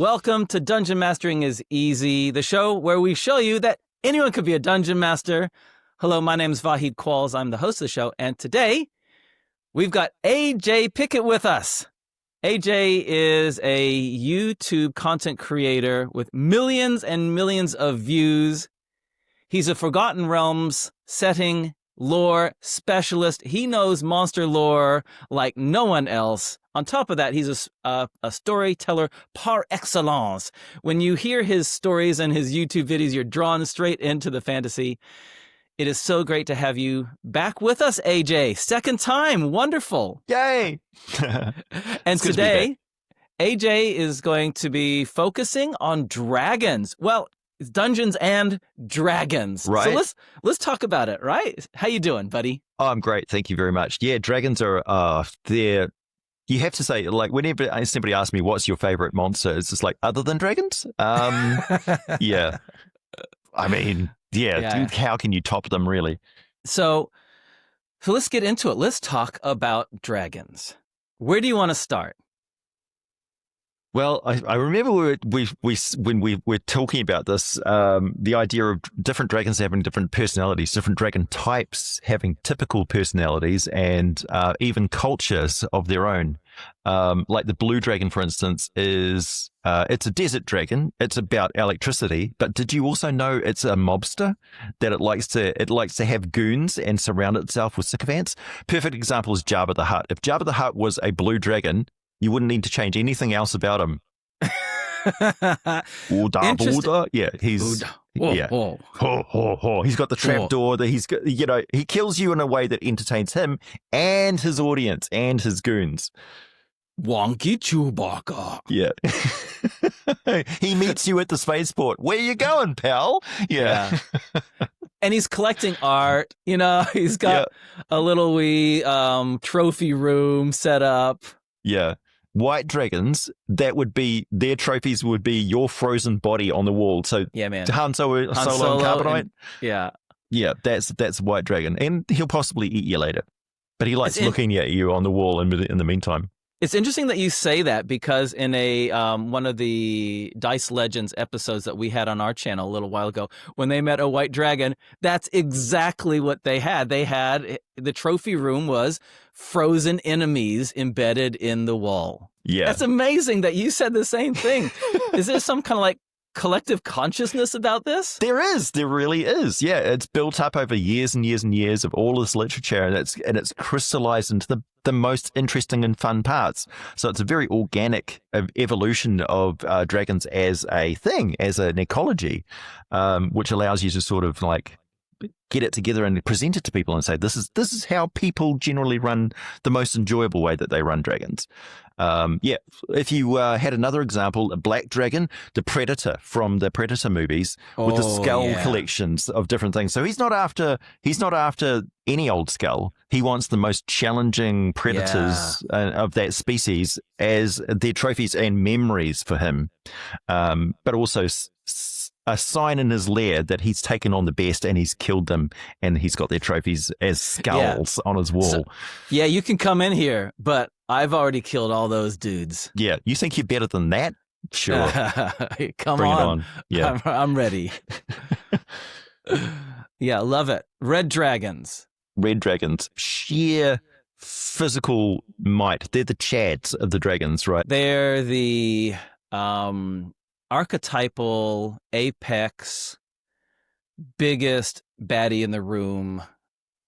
Welcome to Dungeon Mastering is Easy, the show where we show you that anyone could be a dungeon master. Hello, my name is Vahid Qualls. I'm the host of the show, and today we've got AT Pickett with us. AJ is a YouTube content creator with millions and millions of views. He's a Forgotten Realms setting lore specialist. He knows monster lore like no one else. On top of that, he's a storyteller par excellence. When you hear his stories and his YouTube videos, you're drawn straight into the fantasy. It is so great to have you back with us, AJ. Second time. Wonderful. Yay. And today, AJ is going to be focusing on dragons. Well, it's Dungeons and Dragons. Right. So let's talk about it, right? How you doing, buddy? Oh, I'm great. Thank you very much. Yeah, dragons are, they're, you have to say, like, whenever somebody asks me, what's your favorite monster? It's just like, other than dragons? Yeah. I mean, yeah. How can you top them, really? So let's get into it. Let's talk about dragons. Where do you want to start? Well, I remember when we were talking about this, the idea of different dragons having different personalities, different dragon types having typical personalities, and even cultures of their own. Like the blue dragon, for instance, is it's a desert dragon. It's about electricity. But did you also know it's a mobster? That it likes to have goons and surround itself with sycophants. Perfect example is Jabba the Hutt. If Jabba the Hutt was a blue dragon, you wouldn't need to change anything else about him. Order. Yeah, he's he's got the trapdoor that he's got, he kills you in a way that entertains him and his audience and his goons. Wonky Chewbacca. Yeah. He meets you at the spaceport. Where you going, pal? Yeah. And he's collecting art. He's got a little wee trophy room set up. Yeah. White dragons, their trophies would be your frozen body on the wall. So yeah, man. Han Solo and Carbonite. Yeah, that's a white dragon, and he'll possibly eat you later. But he likes looking at you on the wall in the meantime. It's interesting that you say that, because in a one of the Dice Legenz episodes that we had on our channel a little while ago, when they met a white dragon, that's exactly what they had. The trophy room was frozen enemies embedded in the wall. Yeah. That's amazing that you said the same thing. Is there some kind of like collective consciousness about this? There really is. Yeah, it's built up over years and years and years of all this literature, and it's crystallized into the most interesting and fun parts. So it's a very organic evolution of dragons as a thing, as an ecology, which allows you to sort of like get it together and present it to people and say, this is how people generally run, the most enjoyable way that they run dragons. If you had another example, a black dragon, the Predator from the Predator movies, with the skull collections of different things. So he's not after any old skull. He wants the most challenging predators of that species as their trophies and memories for him, but also a sign in his lair that he's taken on the best and he's killed them, and he's got their trophies as skulls on his wall. So, you can come in here, but I've already killed all those dudes. Yeah, you think you're better than that? Sure. Come Bring on. it on. Yeah. I'm ready. Yeah, love it. Red dragons, sheer physical might. They're the chads of the dragons, right? They're the archetypal apex, biggest baddie in the room.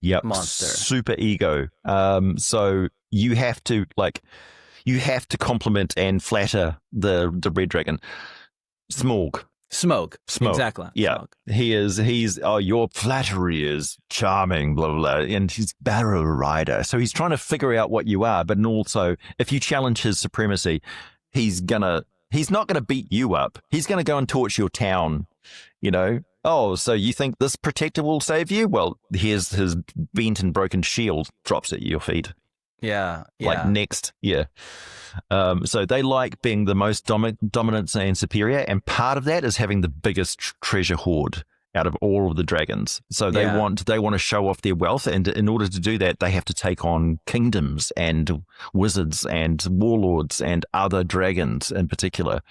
Yep. Monster. Super ego. So you have to compliment and flatter the red dragon. Smaug. Exactly. Yeah. Smaug. Your flattery is charming, blah, blah, blah. And he's barrel rider. So he's trying to figure out what you are, but also if you challenge his supremacy, he's not going to beat you up. He's going to go and torch your town, Oh, so you think this protector will save you? Well, here's his bent and broken shield, drops at your feet. Yeah. Like next. Yeah. So they like being the most dominant and superior. And part of that is having the biggest treasure hoard. out of all of the dragons. So they Yeah. want to show off their wealth, and in order to do that, they have to take on kingdoms and wizards and warlords and other dragons in particular.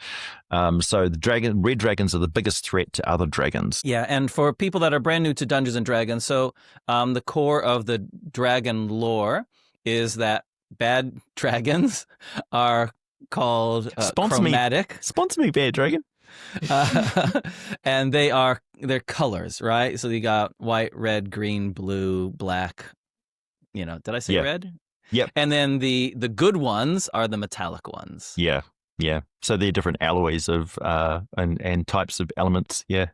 So the red dragons are the biggest threat to other dragons. Yeah, and for people that are brand new to Dungeons and Dragons, so the core of the dragon lore is that bad dragons are called chromatic. Sponsor me, bad dragon. And they're colors, right? So you got white, red, green, blue, black. Did I say red? Yep. And then the good ones are the metallic ones. Yeah. So they're different alloys of and types of elements. Yeah.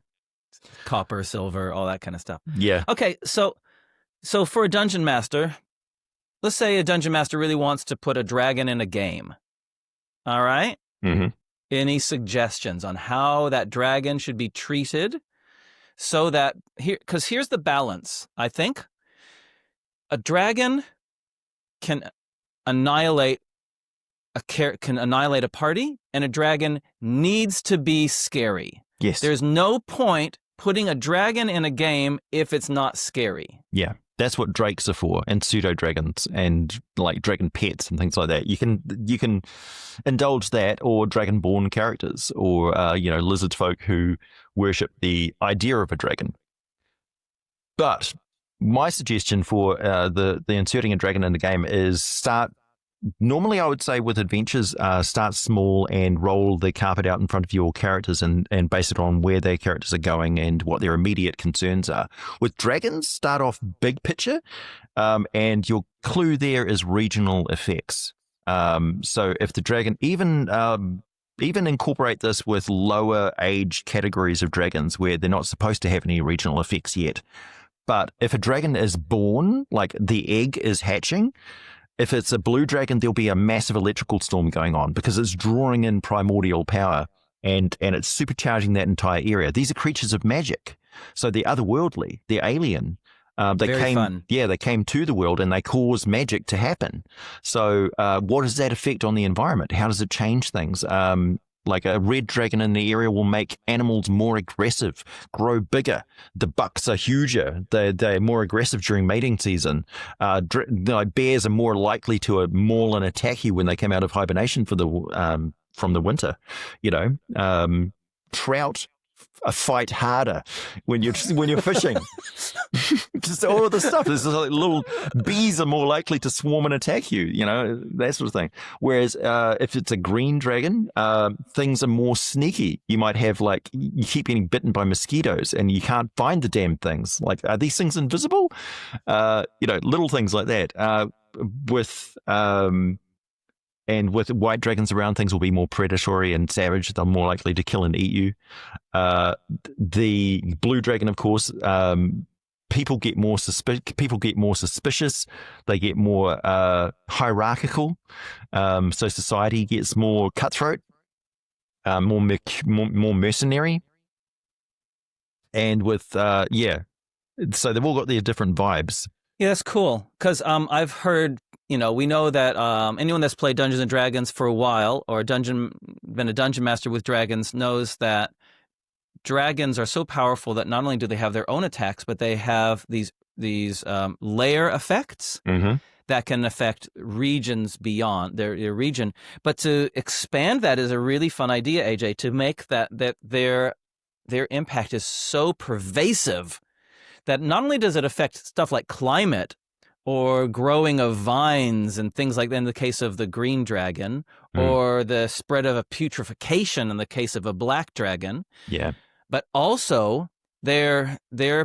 Copper, silver, all that kind of stuff. Yeah. Okay, so for a dungeon master, let's say a dungeon master really wants to put a dragon in a game. All right? Mm-hmm. Any suggestions on how that dragon should be treated so that because here's the balance, I think. A dragon can annihilate a party, and a dragon needs to be scary. Yes. There's no point putting a dragon in a game if it's not scary. Yeah. That's what drakes are for, and pseudo dragons, and like dragon pets and things like that. You can indulge that, or dragonborn characters, or lizard folk who worship the idea of a dragon. But my suggestion for the inserting a dragon in the game is start. Normally, I would say with adventures, start small and roll the carpet out in front of your characters and base it on where their characters are going and what their immediate concerns are. With dragons, start off big picture, and your clue there is regional effects. So if the dragon, even incorporate this with lower age categories of dragons where they're not supposed to have any regional effects yet. But if a dragon is born, like the egg is hatching, if it's a blue dragon, there'll be a massive electrical storm going on because it's drawing in primordial power and it's supercharging that entire area. These are creatures of magic. So they're otherworldly, they're alien. Very fun. Yeah, they came to the world and they cause magic to happen. So what does that affect on the environment? How does it change things? Like a red dragon in the area will make animals more aggressive, grow bigger. The bucks are huger. They're more aggressive during mating season. Bears are more likely to maul and attack you when they come out of hibernation from the winter. Trout fight harder when you're fishing. Just all of the stuff. There's like little bees are more likely to swarm and attack you, that sort of thing. Whereas if it's a green dragon, things are more sneaky. You might have you keep getting bitten by mosquitoes and you can't find the damn things. Like, are these things invisible? Little things like that. And with white dragons around, things will be more predatory and savage. They're more likely to kill and eat you. The blue dragon, of course, people get more suspicious. They get more hierarchical. So society gets more cutthroat, more mercenary. And with so they've all got their different vibes. Yeah, that's cool. Because I've heard, we know that anyone that's played Dungeons and Dragons for a while or been a dungeon master with dragons knows that dragons are so powerful that not only do they have their own attacks, but they have these layer effects that can affect regions beyond their region. But to expand that is a really fun idea, AJ, to make that their impact is so pervasive that not only does it affect stuff like climate or growing of vines and things like that in the case of the green dragon, or the spread of a putrefaction in the case of a black dragon. Yeah. But also their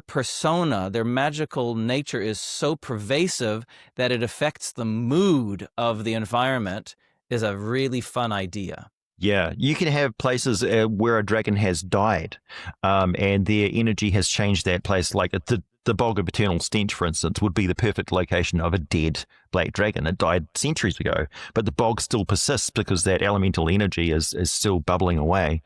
persona, their magical nature is so pervasive that it affects the mood of the environment is a really fun idea. Yeah, you can have places where a dragon has died, and their energy has changed that place. Like the Bog of Eternal Stench, for instance, would be the perfect location of a dead black dragon. It died centuries ago, but the bog still persists because that elemental energy is still bubbling away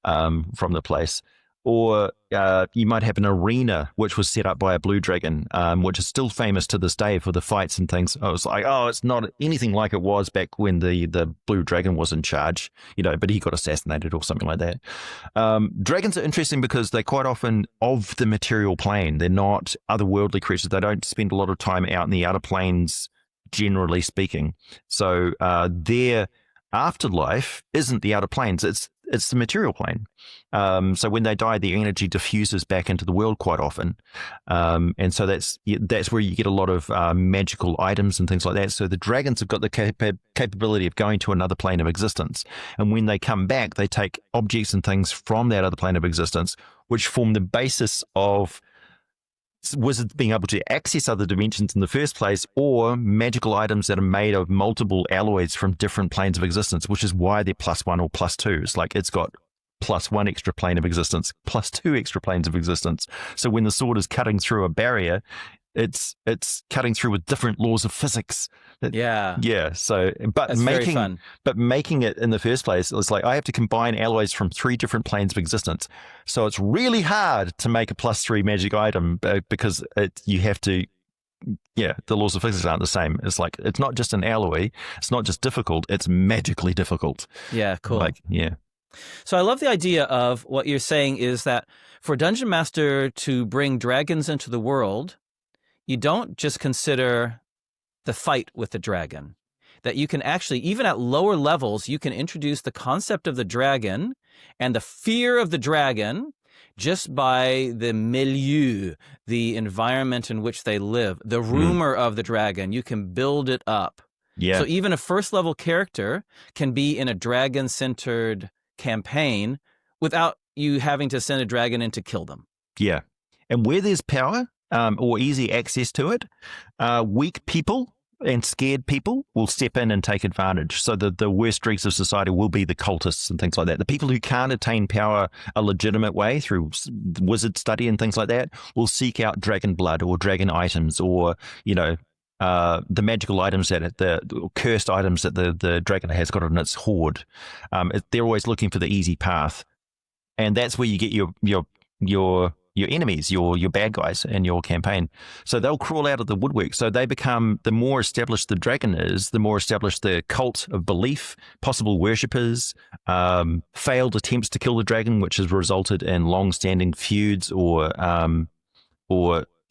from the place. you might have an arena which was set up by a blue dragon, which is still famous to this day for the fights and things. I was like, oh, it's not anything like it was back when the blue dragon was in charge, but he got assassinated or something like that. Dragons are interesting because they're quite often of the material plane. They're not otherworldly creatures. They don't spend a lot of time out in the outer planes, generally speaking. So their afterlife isn't the outer planes. It's the material plane. So when they die, the energy diffuses back into the world quite often. And so that's where you get a lot of magical items and things like that. So the dragons have got the capability of going to another plane of existence. And when they come back, they take objects and things from that other plane of existence, which form the basis of wizards being able to access other dimensions in the first place, or magical items that are made of multiple alloys from different planes of existence, which is why they're +1 or +2. It's like it's got +1 extra plane of existence, +2 extra planes of existence. So when the sword is cutting through a barrier, it's cutting through with different laws of physics. Yeah. So, but making it in the first place, it's like I have to combine alloys from 3 different planes of existence. So it's really hard to make a +3 magic item because you have to. Yeah, the laws of physics aren't the same. It's like it's not just an alloy. It's not just difficult. It's magically difficult. Yeah, cool. Yeah. So I love the idea of what you're saying is that for a dungeon master to bring dragons into the world, you don't just consider the fight with the dragon, that you can actually, even at lower levels, you can introduce the concept of the dragon and the fear of the dragon just by the milieu, the environment in which they live, the rumor of the dragon. You can build it up. Yeah. So even a first level character can be in a dragon-centered campaign without you having to send a dragon in to kill them. Yeah. And where there's power, or easy access to it, weak people and scared people will step in and take advantage. So the worst dregs of society will be the cultists and things like that. The people who can't attain power a legitimate way through wizard study and things like that will seek out dragon blood or dragon items or, the magical items the cursed items that the dragon has got in its hoard. They're always looking for the easy path. And that's where you get your enemies, your bad guys in your campaign. So they'll crawl out of the woodwork. So they become, the more established the dragon is, the more established the cult of belief, possible worshippers, failed attempts to kill the dragon, which has resulted in long-standing feuds or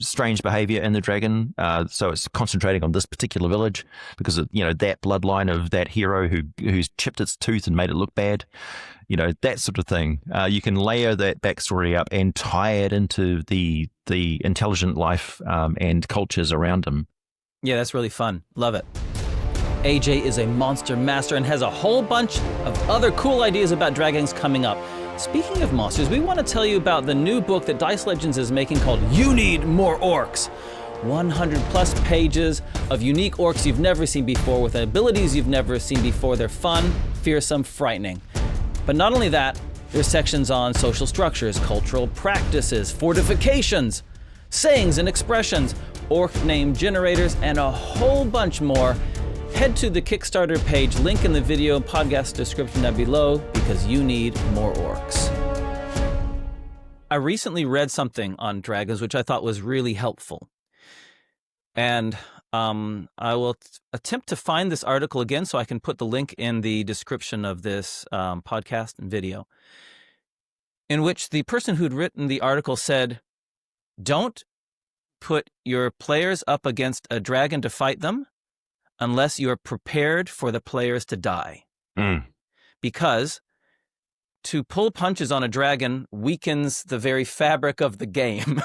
strange behavior in the dragon. So it's concentrating on this particular village because of, that bloodline of that hero who's chipped its tooth and made it look bad. That sort of thing. You can layer that backstory up and tie it into the intelligent life and cultures around them. Yeah, that's really fun. Love it. AJ is a monster master and has a whole bunch of other cool ideas about dragons coming up. Speaking of monsters, we want to tell you about the new book that Dice Legenz is making called You Need More Orcs. 100 plus pages of unique orcs you've never seen before with abilities you've never seen before. They're fun, fearsome, frightening. But not only that, there's sections on social structures, cultural practices, fortifications, sayings and expressions, orc name generators, and a whole bunch more. Head to the Kickstarter page, link in the video and podcast description down below, because you need more orcs. I recently read something on dragons which I thought was really helpful. And I will attempt to find this article again so I can put the link in the description of this podcast and video, in which the person who'd written the article said, don't put your players up against a dragon to fight them unless you're prepared for the players to die. Because to pull punches on a dragon weakens the very fabric of the game.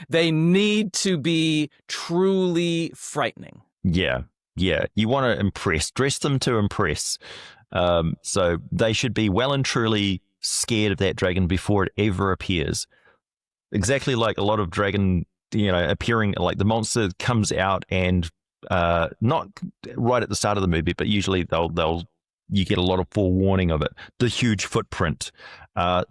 They need to be truly frightening. Yeah. You want to impress, dress them to impress. So they should be well and truly scared of that dragon before it ever appears. Exactly like a lot of dragon, appearing, like the monster comes out and not right at the start of the movie, but usually you get a lot of forewarning of it. The huge footprint,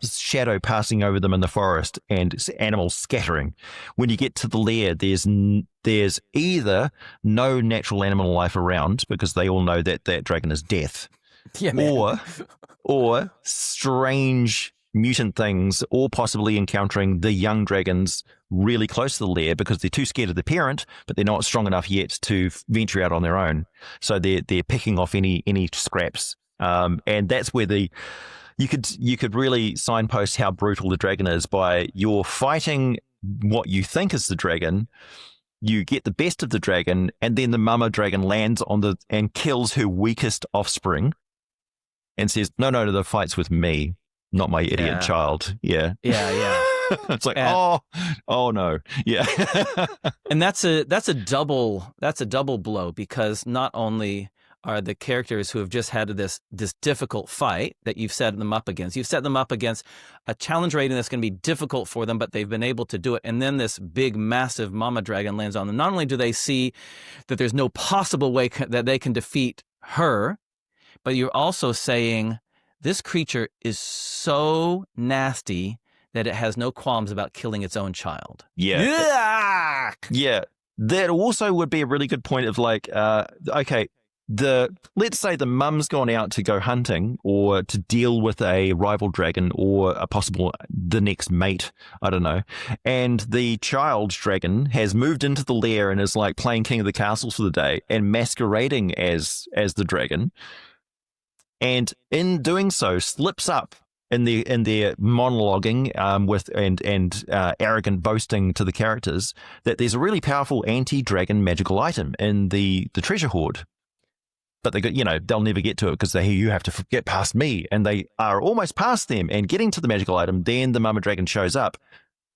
shadow passing over them in the forest, and animals scattering. When you get to the lair, there's either no natural animal life around because they all know that dragon is death, or strange mutant things, or possibly encountering the young dragons really close to the lair because they're too scared of the parent, but they're not strong enough yet to venture out on their own. So they're picking off any scraps, and that's where you could really signpost how brutal the dragon is by you're fighting what you think is the dragon. You get the best of the dragon, and then the mama dragon lands and kills her weakest offspring, and says, "No, the fight's with me, not my idiot child." Yeah. It's like, oh no, yeah. And that's a double blow, because not only are the characters who have just had this difficult fight that you've set them up against, a challenge rating that's going to be difficult for them, but they've been able to do it. And then this big, massive mama dragon lands on them. Not only do they see that there's no possible way that they can defeat her, but you're also saying this creature is so nasty that it has no qualms about killing its own child. Yeah. Yeah. That also would be a really good point of like, okay, let's say the mum's gone out to go hunting or to deal with a rival dragon or the next mate, I don't know, and the child dragon has moved into the lair and is like playing king of the castle for the day and masquerading as the dragon, and in doing so slips up in their monologuing with arrogant boasting to the characters that there's a really powerful anti-dragon magical item in the treasure hoard. But they'll never get to it because you have to get past me, and they are almost past them and getting to the magical item. Then the mama dragon shows up.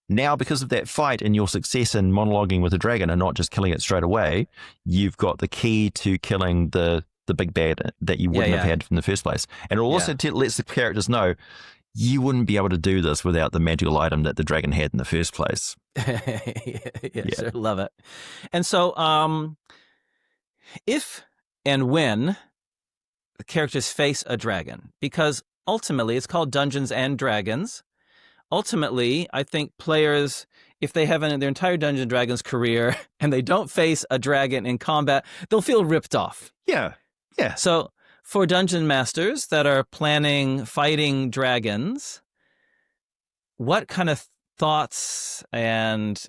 Now, because of that fight and your success in monologuing with the dragon and not just killing it straight away, you've got the key to killing the big bad that you wouldn't have had from the first place. And it also lets the characters know you wouldn't be able to do this without the magical item that the dragon had in the first place. Sure, love it. And so, if and when the characters face a dragon, because ultimately it's called Dungeons and Dragons. Ultimately, I think players, if they have their entire Dungeons and Dragons career and they don't face a dragon in combat, they'll feel ripped off. Yeah. So for dungeon masters that are planning fighting dragons, what kind of thoughts and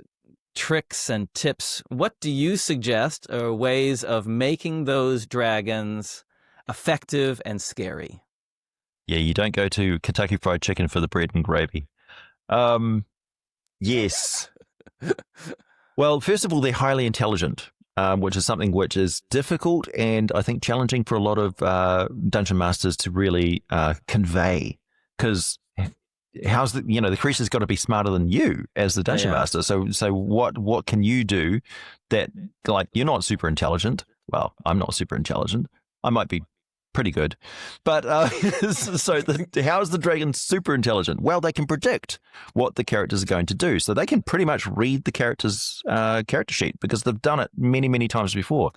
tricks and tips, what do you suggest are ways of making those dragons effective and scary? Yeah, you don't go to Kentucky Fried Chicken for the bread and gravy. Yes. Well, first of all, they're highly intelligent, which is something which is difficult and I think challenging for a lot of dungeon masters to really convey, because the creature's got to be smarter than you as the dungeon master. So what can you do that, like, you're not super intelligent? Well, I'm not super intelligent. I might be pretty good, but so how is the dragon super intelligent? Well, they can predict what the characters are going to do, so they can pretty much read the character's character sheet because they've done it many, many times before.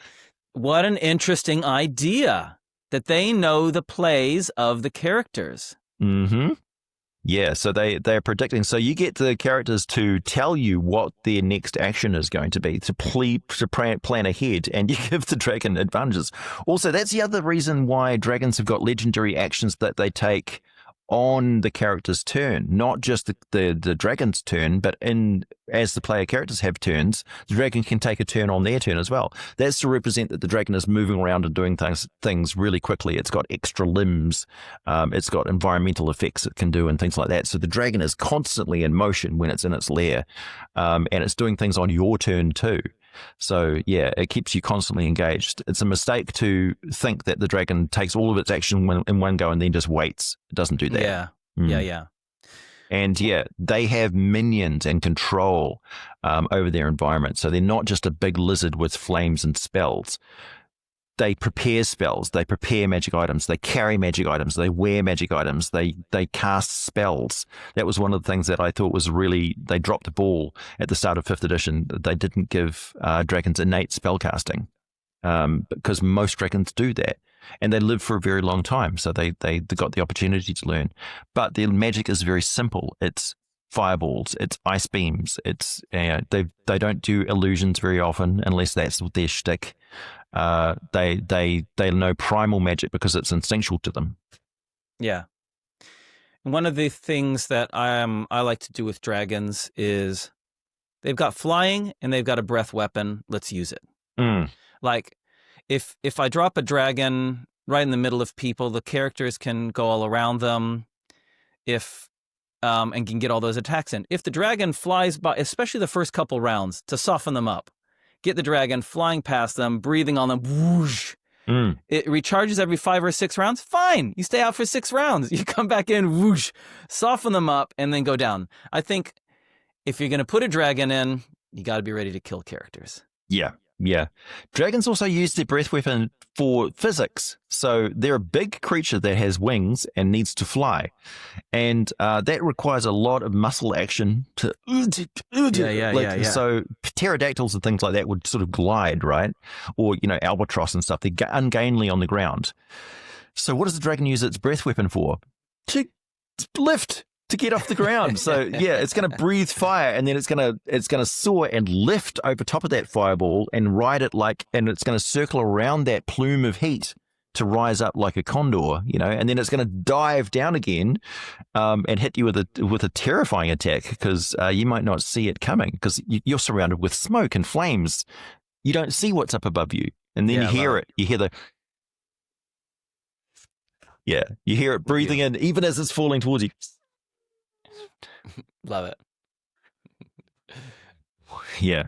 What an interesting idea, that they know the plays of the characters. Mm-hmm. Yeah, so they're predicting. So you get the characters to tell you what their next action is going to be, to plan ahead, and you give the dragon advantages. Also, that's the other reason why dragons have got legendary actions that they take on the character's turn, not just the dragon's turn, but as the player characters have turns, the dragon can take a turn on their turn as well. That's to represent that the dragon is moving around and doing things really quickly. It's got extra limbs. It's got environmental effects it can do and things like that. So the dragon is constantly in motion when it's in its lair, and it's doing things on your turn too. So yeah, it keeps you constantly engaged. It's a mistake to think that the dragon takes all of its action in one go and then just waits. It doesn't do that. Yeah. And yeah, they have minions and control over their environment. So they're not just a big lizard with flames and spells. They prepare spells, they prepare magic items, they carry magic items, they wear magic items, they cast spells. That was one of the things that I thought was really, they dropped the ball at the start of 5th edition. They didn't give dragons innate spell casting, because most dragons do that. And they live for a very long time, so they got the opportunity to learn. But their magic is very simple. It's fireballs, it's ice beams, it's they don't do illusions very often unless that's their shtick. They know primal magic because it's instinctual to them. Yeah. One of the things that I like to do with dragons is they've got flying and they've got a breath weapon. Let's use it. Like if I drop a dragon right in the middle of people, the characters can go all around them. And can get all those attacks in. If the dragon flies by, especially the first couple rounds, to soften them up, get the dragon flying past them, breathing on them, whoosh. It recharges every 5 or 6 rounds. Fine, you stay out for 6 rounds. You come back in, whoosh, soften them up, and then go down. I think if you're going to put a dragon in, you got to be ready to kill characters. Yeah. Dragons also use their breath weapon for physics. So they're a big creature that has wings and needs to fly. And that requires a lot of muscle action to... Yeah. So pterodactyls and things like that would sort of glide, right? Or, albatross and stuff. They're ungainly on the ground. So what does the dragon use its breath weapon for? To lift. To get off the ground. So it's going to breathe fire, and then it's going to soar and lift over top of that fireball and ride it and it's going to circle around that plume of heat to rise up like a condor, and then it's going to dive down again and hit you with a terrifying attack because you might not see it coming because you're surrounded with smoke and flames. You don't see what's up above you, and then you hear it. You hear you hear it breathing in even as it's falling towards you. Love it. Yeah.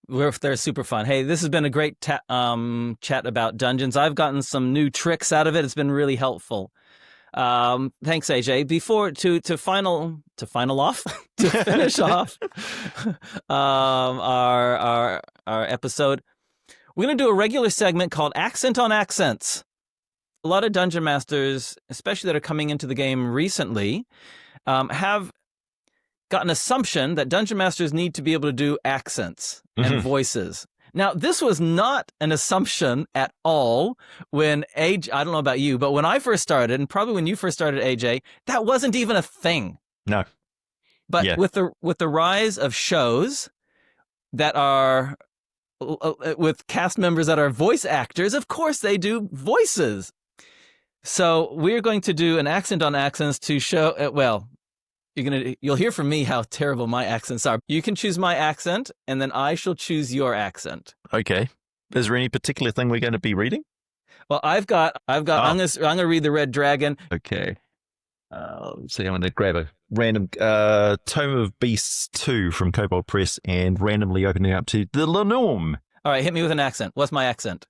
They're super fun. Hey, this has been a great chat about dungeons. I've gotten some new tricks out of it. It's been really helpful. Thanks, AJ. Before to finish off our episode, we're going to do a regular segment called Accent on Accents. A lot of dungeon masters, especially that are coming into the game recently, have got an assumption that dungeon masters need to be able to do accents and voices. Now, this was not an assumption at all when AJ, I don't know about you, but when I first started, and probably when you first started, AJ, that wasn't even a thing. No. But with the rise of shows that are with cast members that are voice actors, of course they do voices. So we're going to do an accent on accents to show, you'll hear from me how terrible my accents are. You can choose my accent, and then I shall choose your accent. Okay. Is there any particular thing we're going to be reading? Well, I'm going to read The Red Dragon. Okay. Let's see, I'm going to grab a random Tome of Beasts 2 from Kobold Press and randomly opening up to the Lenorm. All right, hit me with an accent. What's my accent?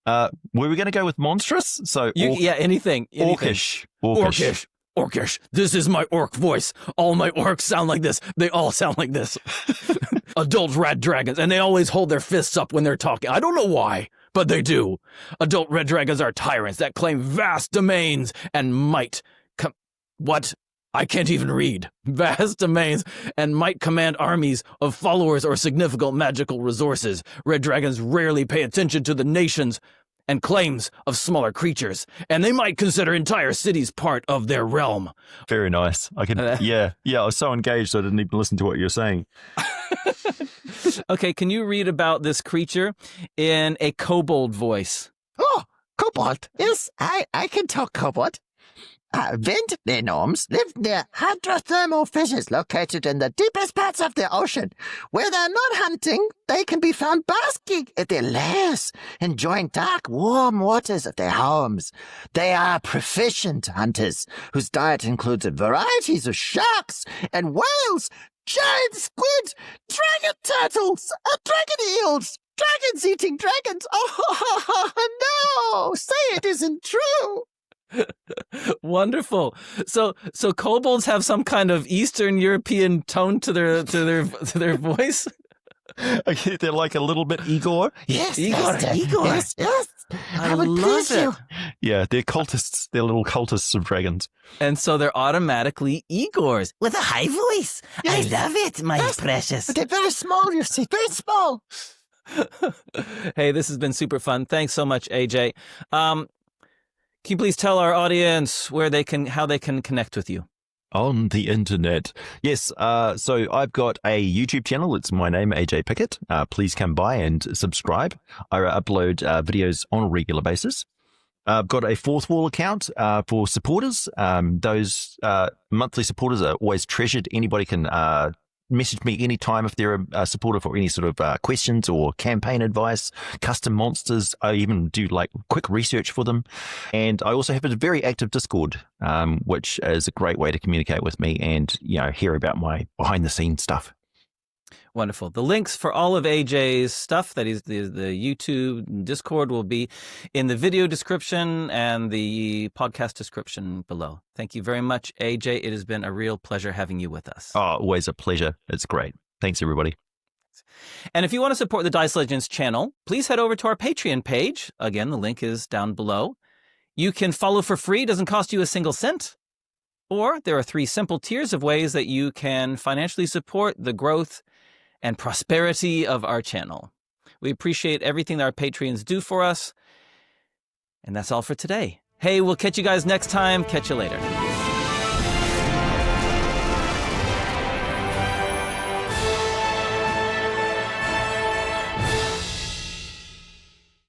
Were we going to go with monstrous? So anything. Orcish. Orcish. This is my orc voice. All my orcs sound like this. They all sound like this. Adult red dragons, and they always hold their fists up when they're talking. I don't know why, but they do. Adult red dragons are tyrants that claim vast domains and might. What? I can't even read. Vast domains and might command armies of followers or significant magical resources. Red dragons rarely pay attention to the nations and claims of smaller creatures, and they might consider entire cities part of their realm. Very nice. I was so engaged I didn't even listen to what you're saying. Okay, can you read about this creature in a kobold voice? Oh, kobold. Yes, I can talk kobold. Wind Lenorms live near hydrothermal fissures located in the deepest parts of the ocean. Where they're not hunting, they can be found basking at their lairs, enjoying dark, warm waters of their homes. They are proficient hunters, whose diet includes varieties of sharks and whales, giant squid, dragon turtles, dragon eels, dragons eating dragons. Oh, no! Say it isn't true! Wonderful. So kobolds have some kind of Eastern European tone to their voice. Okay, they're like a little bit Igor. Yes, Igor. Yes. I would love it. Yeah, they're cultists. They're little cultists of dragons. And so they're automatically Igors with a high voice. Yes. I love it, my precious. But they're very small, you see, very small. Hey, this has been super fun. Thanks so much, AJ. Can you please tell our audience how they can connect with you? On the internet. Yes, so I've got a YouTube channel. It's my name, AJ Pickett. Please come by and subscribe. I upload videos on a regular basis. I've got a fourthwall account for supporters. Those monthly supporters are always treasured. Anybody can message me anytime if they're a supporter for any sort of questions or campaign advice, custom monsters. I even do like quick research for them. And I also have a very active Discord, which is a great way to communicate with me and, hear about my behind the scenes stuff. Wonderful. The links for all of AJ's stuff, that is the YouTube Discord, will be in the video description and the podcast description below. Thank you very much, AJ. It has been a real pleasure having you with us. Oh, always a pleasure. It's great. Thanks, everybody. And if you want to support the Dice Legenz channel, please head over to our Patreon page. Again, the link is down below. You can follow for free. It doesn't cost you a single cent. Or there are 3 simple tiers of ways that you can financially support the growth and prosperity of our channel. We appreciate everything that our Patreons do for us. And that's all for today. Hey, we'll catch you guys next time. Catch you later.